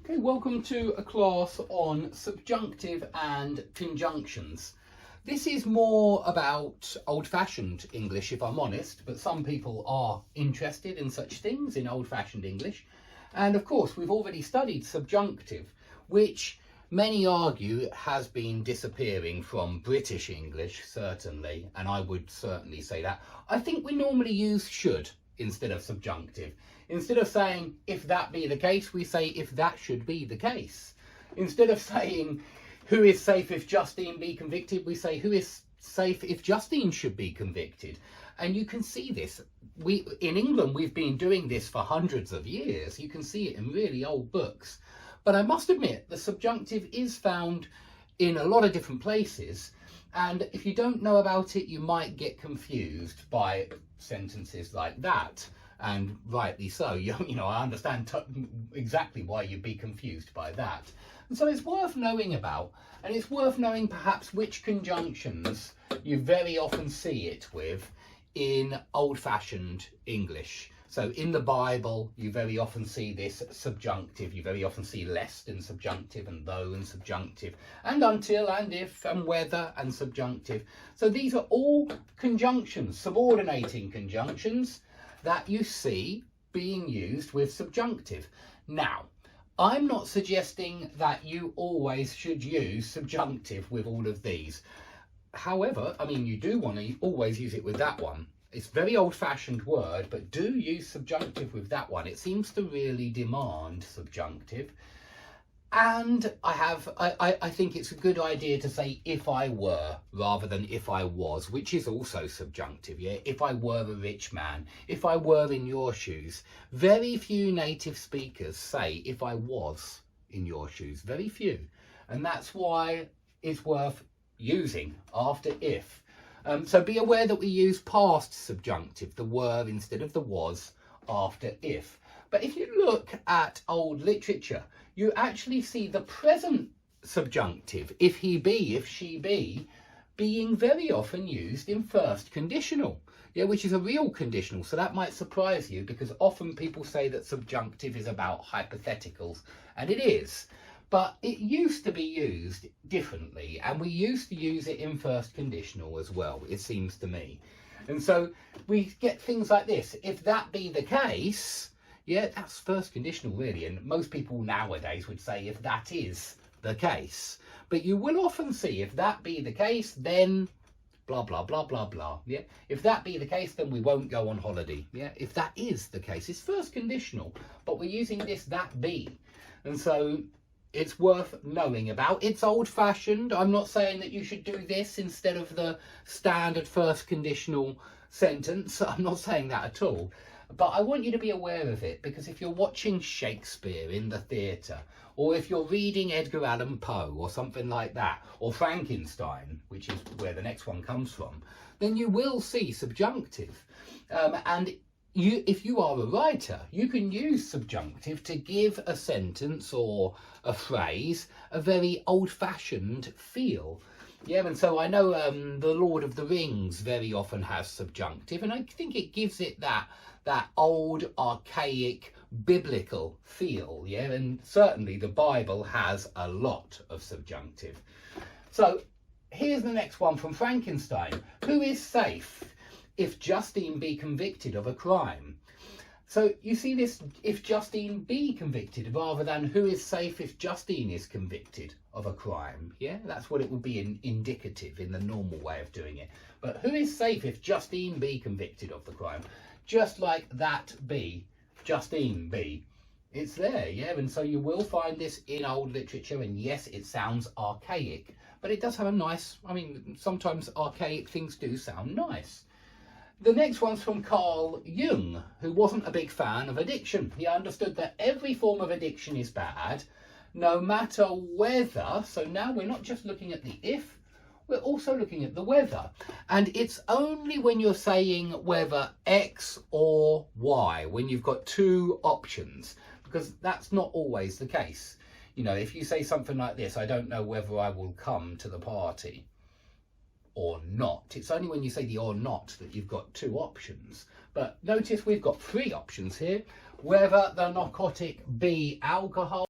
Okay, welcome to a class on subjunctive and conjunctions. This is more about old-fashioned English, if I'm honest, but some people are interested in such things, in old-fashioned English. And of course, we've already studied subjunctive, which many argue has been disappearing from British English, certainly, and I would certainly say that. I think we normally use should instead of subjunctive. Instead of saying, if that be the case, we say, if that should be the case. Instead of saying, who is safe if Justine be convicted, we say, who is safe if Justine should be convicted. And you can see this. In England, we've been doing this for hundreds of years. You can see it in really old books. But I must admit, the subjunctive is found in a lot of different places. And if you don't know about it, you might get confused by sentences like that. And rightly so. You know, I understand exactly why you'd be confused by that. And so it's worth knowing about, and it's worth knowing perhaps which conjunctions you very often see it with in old-fashioned English. So in the Bible, you very often see this subjunctive. You very often see lest in subjunctive, and though in subjunctive, and until, and if, and whether, and subjunctive. So these are all conjunctions, subordinating conjunctions, that you see being used with subjunctive. Now, I'm not suggesting that you always should use subjunctive with all of these. However, I mean, you do want to always use it with that one. It's a very old-fashioned word, but do use subjunctive with that one. It seems to really demand subjunctive. And I think it's a good idea to say if I were rather than if I was, which is also subjunctive, yeah? If I were a rich man, if I were in your shoes. Very few native speakers say if I was in your shoes, very few. And that's why it's worth using after if. So be aware that we use past subjunctive, the were instead of the was, after if. But if you look at old literature, you actually see the present subjunctive, if he be, if she be, being very often used in first conditional, yeah, which is a real conditional. So that might surprise you, because often people say that subjunctive is about hypotheticals, and it is. But it used to be used differently, and we used to use it in first conditional as well, it seems to me. And so we get things like this. If that be the case, yeah, that's first conditional really. And most people nowadays would say if that is the case. But you will often see if that be the case, then blah, blah, blah, blah, blah. Yeah. If that be the case, then we won't go on holiday. Yeah. If that is the case, it's first conditional, but we're using this that be. And so it's worth knowing about. It's old-fashioned. I'm not saying that you should do this instead of the standard first conditional sentence. I'm not saying that at all. But I want you to be aware of it, because if you're watching Shakespeare in the theatre, or if you're reading Edgar Allan Poe or something like that, or Frankenstein, which is where the next one comes from, then you will see subjunctive. And if you are a writer, you can use subjunctive to give a sentence or a phrase a very old-fashioned feel. Yeah, and so I know The Lord of the Rings very often has subjunctive, and I think it gives it that old, archaic, biblical feel, yeah, and certainly the Bible has a lot of subjunctive. So here's the next one from Frankenstein. Who is safe if Justine be convicted of a crime? So you see this, if Justine be convicted, rather than who is safe if Justine is convicted of a crime. Yeah, that's what it would be in indicative in the normal way of doing it. But who is safe if Justine be convicted of the crime? Just like that be, Justine be. It's there, yeah, and so you will find this in old literature, and yes, it sounds archaic, but it does have a nice, I mean, sometimes archaic things do sound nice. The next one's from Carl Jung, who wasn't a big fan of addiction. He understood that every form of addiction is bad, no matter whether, so now we're not just looking at the if, we're also looking at the whether. And it's only when you're saying whether X or Y, when you've got two options, because that's not always the case. You know, if you say something like this, I don't know whether I will come to the party or not. It's only when you say the or not that you've got two options. But notice we've got three options here. Whether the narcotic be alcohol,